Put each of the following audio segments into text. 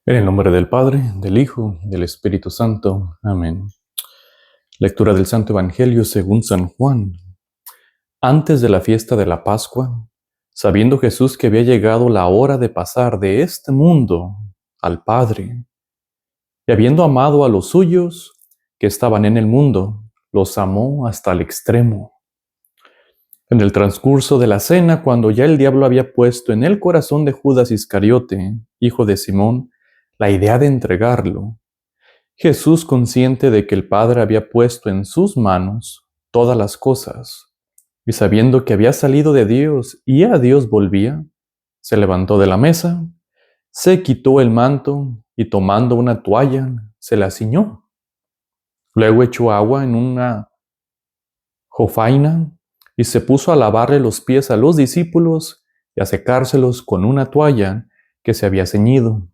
En el nombre del Padre, del Hijo y del Espíritu Santo. Amén. Lectura del Santo Evangelio según San Juan. Antes de la fiesta de la Pascua, sabiendo Jesús que había llegado la hora de pasar de este mundo al Padre, y habiendo amado a los suyos que estaban en el mundo, los amó hasta el extremo. En el transcurso de la cena, cuando ya el diablo había puesto en el corazón de Judas Iscariote, hijo de Simón, la idea de entregarlo, Jesús, consciente de que el Padre había puesto en sus manos todas las cosas, y sabiendo que había salido de Dios y a Dios volvía, se levantó de la mesa, se quitó el manto y tomando una toalla, se la ciñó. Luego echó agua en una jofaina y se puso a lavarle los pies a los discípulos y a secárselos con una toalla que se había ceñido.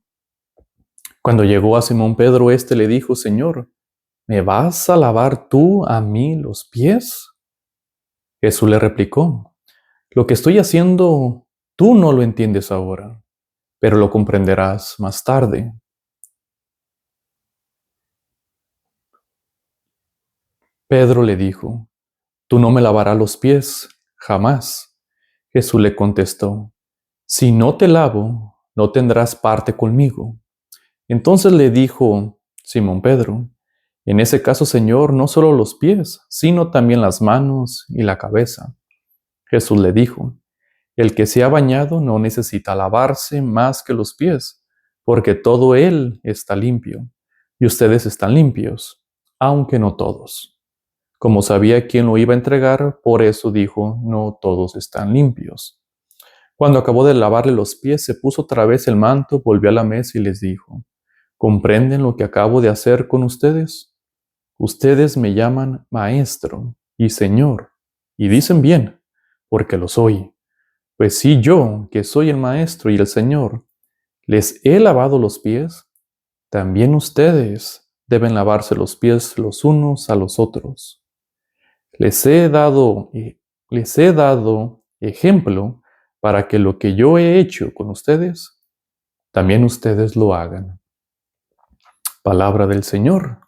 Cuando llegó a Simón Pedro, éste le dijo: Señor, ¿me vas a lavar tú a mí los pies? Jesús le replicó: Lo que estoy haciendo tú no lo entiendes ahora, pero lo comprenderás más tarde. Pedro le dijo: Tú no me lavarás los pies, jamás. Jesús le contestó: Si no te lavo, no tendrás parte conmigo. Entonces le dijo Simón Pedro: En ese caso, Señor, no solo los pies, sino también las manos y la cabeza. Jesús le dijo: El que se ha bañado no necesita lavarse más que los pies, porque todo él está limpio, y ustedes están limpios, aunque no todos. Como sabía quién lo iba a entregar, por eso dijo: No todos están limpios. Cuando acabó de lavarle los pies, se puso otra vez el manto, volvió a la mesa y les dijo: ¿Comprenden lo que acabo de hacer con ustedes? Ustedes me llaman Maestro y Señor, y dicen bien, porque lo soy. Pues si yo, que soy el Maestro y el Señor, les he lavado los pies, también ustedes deben lavarse los pies los unos a los otros. Les he dado ejemplo para que lo que yo he hecho con ustedes, también ustedes lo hagan. Palabra del Señor.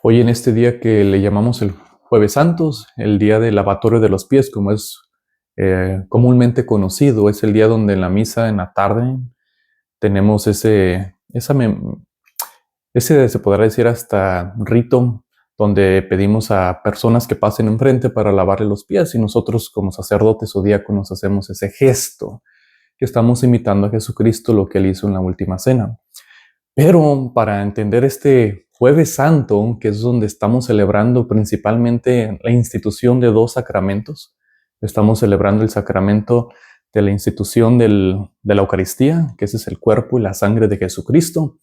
Hoy, en este día que le llamamos el Jueves Santos, el día del lavatorio de los pies, como es comúnmente conocido, es el día donde en la misa en la tarde tenemos ese, se podrá decir hasta rito, donde pedimos a personas que pasen enfrente para lavarle los pies, y nosotros como sacerdotes o diáconos hacemos ese gesto, que estamos imitando a Jesucristo, lo que Él hizo en la última cena. Pero para entender este Jueves Santo, que es donde estamos celebrando principalmente la institución de dos sacramentos, estamos celebrando el sacramento de la institución de la Eucaristía, que ese es el cuerpo y la sangre de Jesucristo.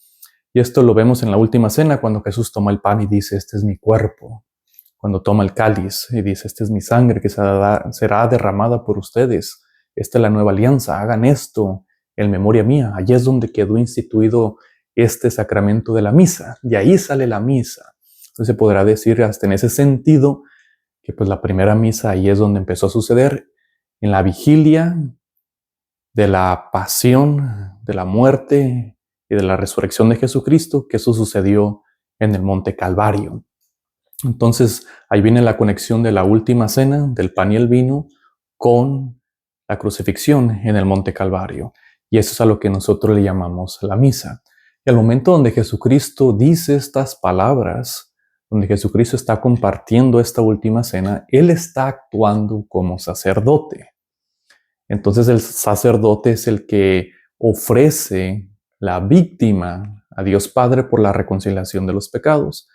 Y esto lo vemos en la última cena, cuando Jesús toma el pan y dice: Este es mi cuerpo. Cuando toma el cáliz y dice: Esta es mi sangre que será derramada por ustedes. Esta es la nueva alianza. Hagan esto en memoria mía. Allí es donde quedó instituido este sacramento de la misa. De ahí sale la misa. Entonces se podrá decir hasta en ese sentido que pues la primera misa ahí es donde empezó a suceder, en la vigilia de la pasión, de la muerte y de la resurrección de Jesucristo, que eso sucedió en el Monte Calvario. Entonces ahí viene la conexión de la última cena, del pan y el vino, con la crucifixión en el Monte Calvario. Y eso es a lo que nosotros le llamamos la misa. Y al momento donde Jesucristo dice estas palabras, donde Jesucristo está compartiendo esta última cena, Él está actuando como sacerdote. Entonces el sacerdote es el que ofrece la víctima a Dios Padre por la reconciliación de los pecados.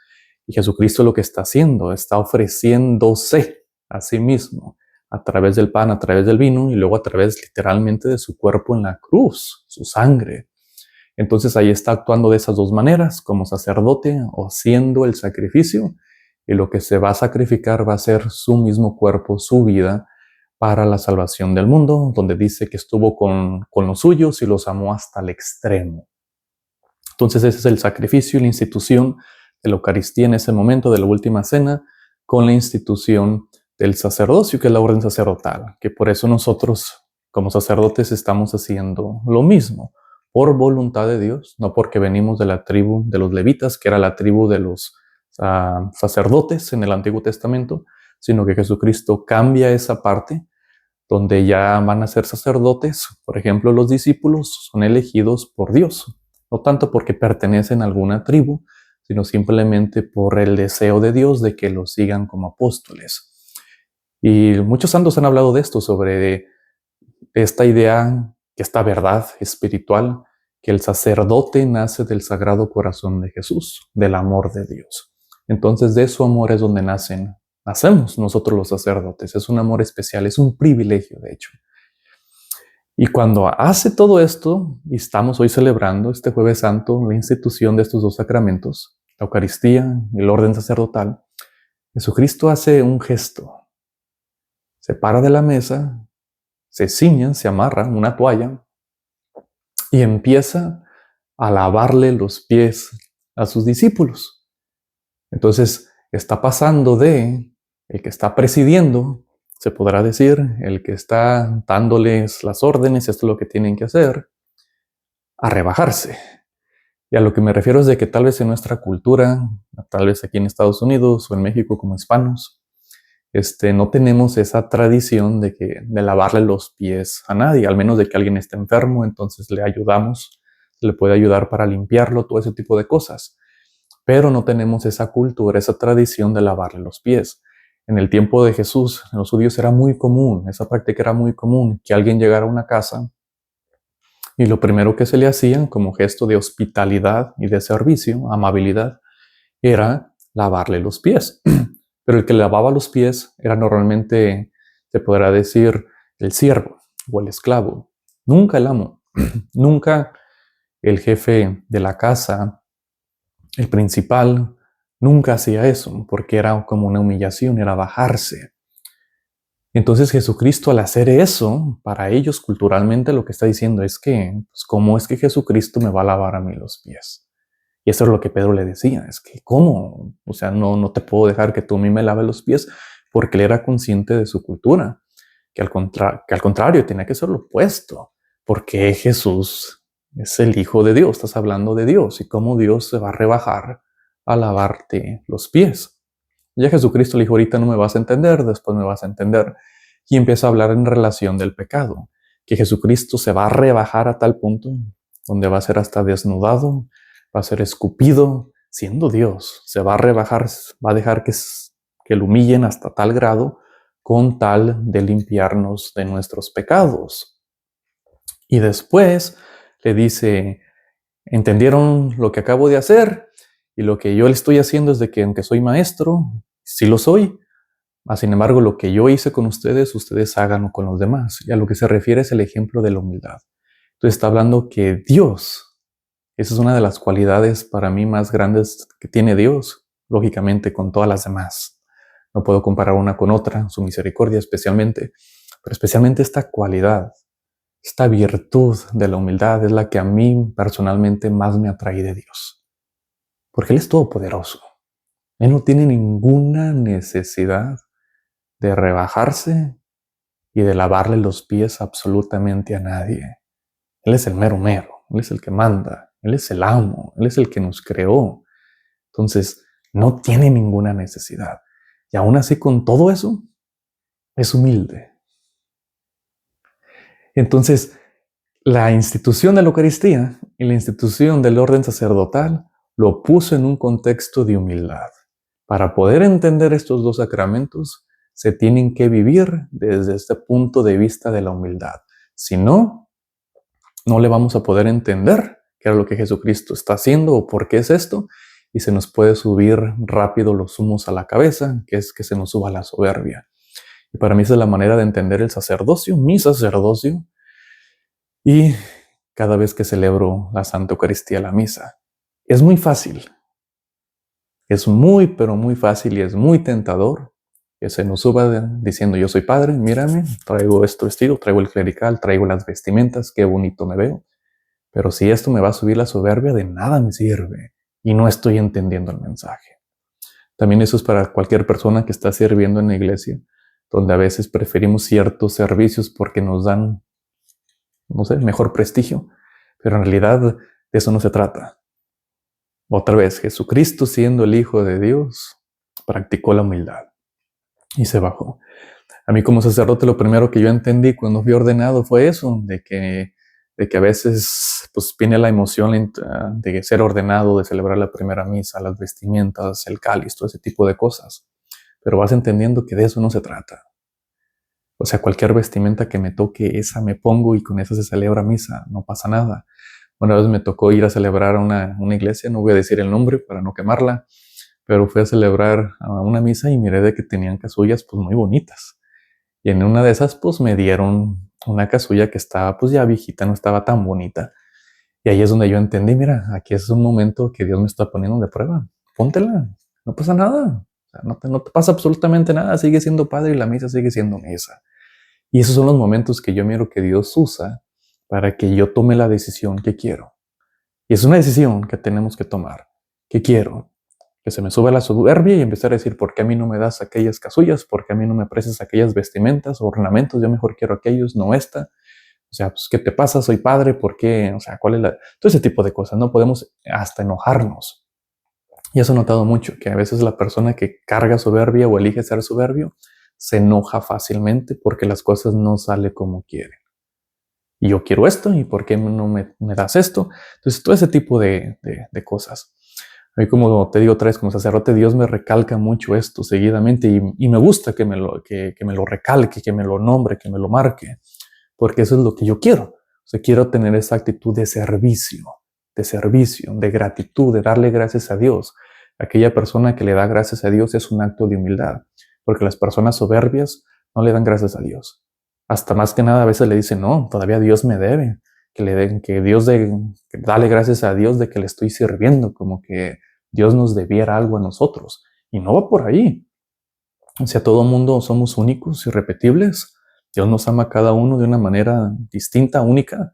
Y Jesucristo lo que está haciendo, está ofreciéndose a sí mismo a través del pan, a través del vino y luego a través literalmente de su cuerpo en la cruz, su sangre. Entonces ahí está actuando de esas dos maneras, como sacerdote, haciendo el sacrificio, y lo que se va a sacrificar va a ser su mismo cuerpo, su vida, para la salvación del mundo, donde dice que estuvo con los suyos y los amó hasta el extremo. Entonces ese es el sacrificio y la institución de la Eucaristía en ese momento de la última cena, con la institución del sacerdocio, que es la orden sacerdotal, que por eso nosotros como sacerdotes estamos haciendo lo mismo, por voluntad de Dios, no porque venimos de la tribu de los levitas, que era la tribu de los sacerdotes en el Antiguo Testamento, sino que Jesucristo cambia esa parte donde ya van a ser sacerdotes. Por ejemplo, los discípulos son elegidos por Dios, no tanto porque pertenecen a alguna tribu, sino simplemente por el deseo de Dios de que los sigan como apóstoles. Y muchos santos han hablado de esto, sobre esta idea, esta verdad espiritual, que el sacerdote nace del Sagrado Corazón de Jesús, del amor de Dios. Entonces de su amor es donde nacemos nosotros los sacerdotes. Es un amor especial, es un privilegio de hecho. Y cuando hace todo esto, y estamos hoy celebrando este Jueves Santo, la institución de estos dos sacramentos, la Eucaristía y el orden sacerdotal, Jesucristo hace un gesto. Se para de la mesa, se ciña, se amarra una toalla y empieza a lavarle los pies a sus discípulos. Entonces está pasando de el que está presidiendo, se podrá decir, el que está dándoles las órdenes, esto es lo que tienen que hacer, a rebajarse. Y a lo que me refiero es de que tal vez en nuestra cultura, tal vez aquí en Estados Unidos o en México como hispanos, no tenemos esa tradición de lavarle los pies a nadie, al menos de que alguien esté enfermo, entonces le ayudamos, le puede ayudar para limpiarlo, todo ese tipo de cosas. Pero no tenemos esa cultura, esa tradición de lavarle los pies. En el tiempo de Jesús, en los judíos era muy común, esa práctica era muy común, que alguien llegara a una casa y lo primero que se le hacían como gesto de hospitalidad y de servicio, amabilidad, era lavarle los pies. Pero el que lavaba los pies era normalmente, se podrá decir, el siervo o el esclavo. Nunca el amo, nunca el jefe de la casa, el principal, nunca hacía eso, porque era como una humillación, era bajarse. Entonces Jesucristo, al hacer eso, para ellos culturalmente lo que está diciendo es que, pues, ¿cómo es que Jesucristo me va a lavar a mí los pies? Y eso es lo que Pedro le decía, es que ¿cómo? O sea, no te puedo dejar que tú a mí me laves los pies, porque él era consciente de su cultura, que al contrario tenía que ser lo opuesto, porque Jesús es el Hijo de Dios, estás hablando de Dios, y cómo Dios se va a rebajar a lavarte los pies. Ya Jesucristo le dijo, ahorita no me vas a entender, después me vas a entender, y empieza a hablar en relación del pecado, que Jesucristo se va a rebajar a tal punto, donde va a ser hasta desnudado, va a ser escupido, siendo Dios, se va a rebajar, va a dejar que lo humillen hasta tal grado, con tal de limpiarnos de nuestros pecados. Y después le dice, ¿entendieron lo que acabo de hacer? Y lo que yo le estoy haciendo es de que aunque soy maestro, sí lo soy, mas sin embargo lo que yo hice con ustedes, ustedes háganlo con los demás. Y a lo que se refiere es el ejemplo de la humildad. Entonces está hablando que Dios, esa es una de las cualidades para mí más grandes que tiene Dios, lógicamente con todas las demás. No puedo comparar una con otra, su misericordia especialmente, pero especialmente esta cualidad, esta virtud de la humildad es la que a mí personalmente más me atrae de Dios. Porque Él es todopoderoso. Él no tiene ninguna necesidad de rebajarse y de lavarle los pies absolutamente a nadie. Él es el mero mero, Él es el que manda, Él es el amo, Él es el que nos creó. Entonces, no tiene ninguna necesidad. Y aún así, con todo eso, es humilde. Entonces, la institución de la Eucaristía y la institución del orden sacerdotal lo puso en un contexto de humildad. Para poder entender estos dos sacramentos, se tienen que vivir desde este punto de vista de la humildad. Si no, no le vamos a poder entender qué era lo que Jesucristo está haciendo o por qué es esto, y se nos puede subir rápido los humos a la cabeza, que es que se nos suba la soberbia. Y para mí esa es la manera de entender el sacerdocio, mi sacerdocio, y cada vez que celebro la Santa Eucaristía, la misa. Es muy fácil. Es muy, pero muy fácil y es muy tentador que se nos suba diciendo, yo soy padre, mírame, traigo esto vestido, traigo el clerical, traigo las vestimentas, qué bonito me veo. Pero si esto me va a subir la soberbia, de nada me sirve y no estoy entendiendo el mensaje. También eso es para cualquier persona que está sirviendo en la iglesia, donde a veces preferimos ciertos servicios porque nos dan, no sé, mejor prestigio. Pero en realidad de eso no se trata. Otra vez, Jesucristo siendo el Hijo de Dios, practicó la humildad y se bajó. A mí como sacerdote lo primero que yo entendí cuando fui ordenado fue eso, de que a veces pues viene la emoción de ser ordenado, de celebrar la primera misa, las vestimentas, el cáliz, todo ese tipo de cosas. Pero vas entendiendo que de eso no se trata. O sea, cualquier vestimenta que me toque, esa me pongo y con esa se celebra misa, no pasa nada. Una vez me tocó ir a celebrar a una iglesia, no voy a decir el nombre para no quemarla, pero fui a celebrar a una misa y miré de que tenían casullas pues muy bonitas. Y en una de esas pues me dieron una casulla que estaba pues ya viejita, no estaba tan bonita. Y ahí es donde yo entendí, mira, aquí es un momento que Dios me está poniendo de prueba. Póntela, no pasa nada. O sea, no te pasa absolutamente nada, sigue siendo padre y la misa sigue siendo misa. Y esos son los momentos que yo miro que Dios usa para que yo tome la decisión que quiero. Y es una decisión que tenemos que tomar. ¿Qué quiero? Que se me sube la soberbia y empezar a decir, ¿por qué a mí no me das aquellas casullas? ¿Por qué a mí no me prestas aquellas vestimentas o ornamentos? Yo mejor quiero aquellos, no esta. O sea, pues, ¿qué te pasa? Soy padre, ¿por qué? O sea, ¿cuál es la...? Todo ese tipo de cosas, ¿no? Podemos hasta enojarnos. Y eso he notado mucho, que a veces la persona que carga soberbia o elige ser soberbio se enoja fácilmente porque las cosas no salen como quieren. Y yo quiero esto, ¿y por qué no me das esto? Entonces, todo ese tipo de cosas. A mí, como te digo otra vez, como sacerdote, Dios me recalca mucho esto seguidamente y me gusta que me lo recalque, que me lo nombre, que me lo marque, porque eso es lo que yo quiero. O sea, quiero tener esa actitud de servicio, de gratitud, de darle gracias a Dios. Aquella persona que le da gracias a Dios es un acto de humildad, porque las personas soberbias no le dan gracias a Dios. Hasta más que nada a veces le dicen, no, todavía Dios me debe, que Dios que dale gracias a Dios de que le estoy sirviendo, como que Dios nos debiera algo a nosotros. Y no va por ahí. O sea, todo mundo somos únicos, irrepetibles. Dios nos ama a cada uno de una manera distinta, única,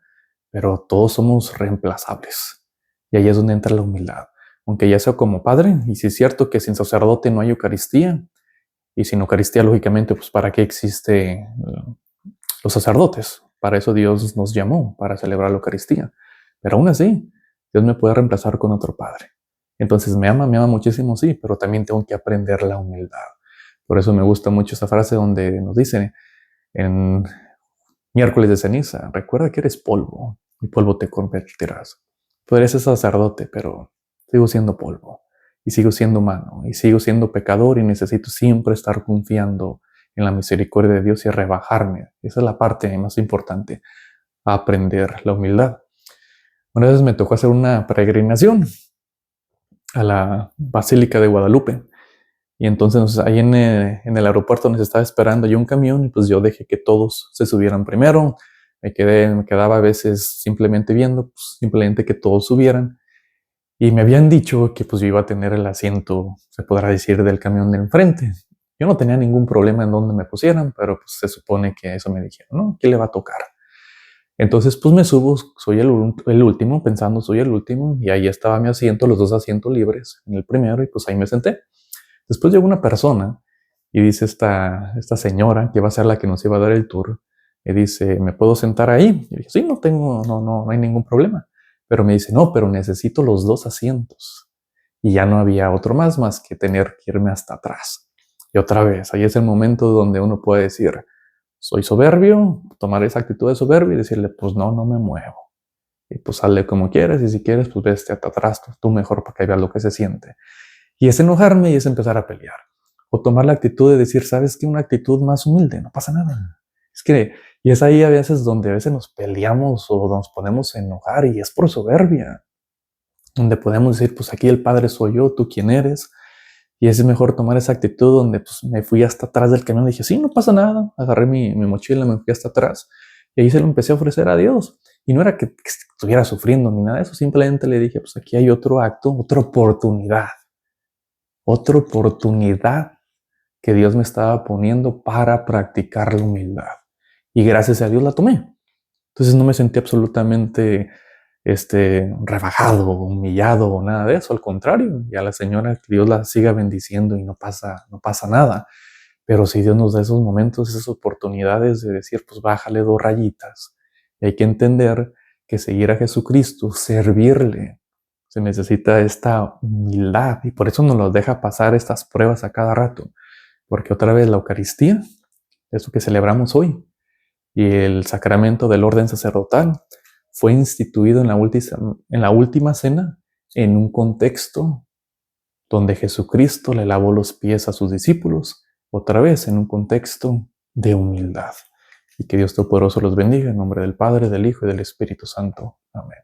pero todos somos reemplazables. Y ahí es donde entra la humildad. Aunque ya sea como padre, y si es cierto que sin sacerdote no hay Eucaristía, y sin Eucaristía, lógicamente, pues ¿para qué existe los sacerdotes? Para eso Dios nos llamó, para celebrar la Eucaristía. Pero aún así, Dios me puede reemplazar con otro padre. Entonces me ama muchísimo, sí, pero también tengo que aprender la humildad. Por eso me gusta mucho esa frase donde nos dice en miércoles de ceniza, recuerda que eres polvo y polvo te convertirás. Tú eres el sacerdote, pero sigo siendo polvo y sigo siendo humano y sigo siendo pecador y necesito siempre estar confiando en la misericordia de Dios y rebajarme. Esa es la parte más importante, aprender la humildad. Una vez me tocó hacer una peregrinación a la Basílica de Guadalupe. Y entonces ahí en el aeropuerto nos estaba esperando yo un camión y pues yo dejé que todos se subieran primero. Me quedaba a veces simplemente viendo, pues, simplemente que todos subieran. Y me habían dicho que pues yo iba a tener el asiento, se podrá decir, del camión de enfrente. Yo no tenía ningún problema en donde me pusieran, pero pues se supone que eso me dijeron, ¿no? ¿Qué le va a tocar? Entonces pues me subo, soy el último, pensando soy el último, y ahí estaba mi asiento, los dos asientos libres en el primero, y pues ahí me senté. Después llegó una persona y dice esta señora, que va a ser la que nos iba a dar el tour, y dice, ¿me puedo sentar ahí? Y dije, sí, no hay ningún problema. Pero me dice, no, pero necesito los dos asientos. Y ya no había otro más que tener que irme hasta atrás. Y otra vez, ahí es el momento donde uno puede decir, soy soberbio, tomar esa actitud de soberbio y decirle, pues no me muevo. Y pues sale como quieras, y si quieres, pues vete hasta atrás, tú mejor para que veas lo que se siente. Y es enojarme y es empezar a pelear. O tomar la actitud de decir, ¿sabes qué? Una actitud más humilde, no pasa nada. Es que, y es ahí a veces donde a veces nos peleamos o nos ponemos a enojar y es por soberbia. Donde podemos decir, pues aquí el padre soy yo, tú quién eres. Y es mejor tomar esa actitud donde pues me fui hasta atrás del camión y dije, sí, no pasa nada. Agarré mi mochila, me fui hasta atrás y ahí se lo empecé a ofrecer a Dios. Y no era que estuviera sufriendo ni nada de eso, simplemente le dije, pues aquí hay otro acto, otra oportunidad que Dios me estaba poniendo para practicar la humildad. Y gracias a Dios la tomé. Entonces no me sentí absolutamente rebajado, humillado o nada de eso. Al contrario, y a la señora que Dios la siga bendiciendo y no pasa nada. Pero si Dios nos da esos momentos, esas oportunidades de decir, pues bájale 2 rayitas. Y hay que entender que seguir a Jesucristo, servirle, se necesita esta humildad y por eso nos los deja pasar estas pruebas a cada rato. Porque otra vez la Eucaristía, eso que celebramos hoy, y el sacramento del orden sacerdotal fue instituido en la última cena en un contexto donde Jesucristo le lavó los pies a sus discípulos, otra vez en un contexto de humildad. Y que Dios Todopoderoso los bendiga en nombre del Padre, del Hijo y del Espíritu Santo. Amén.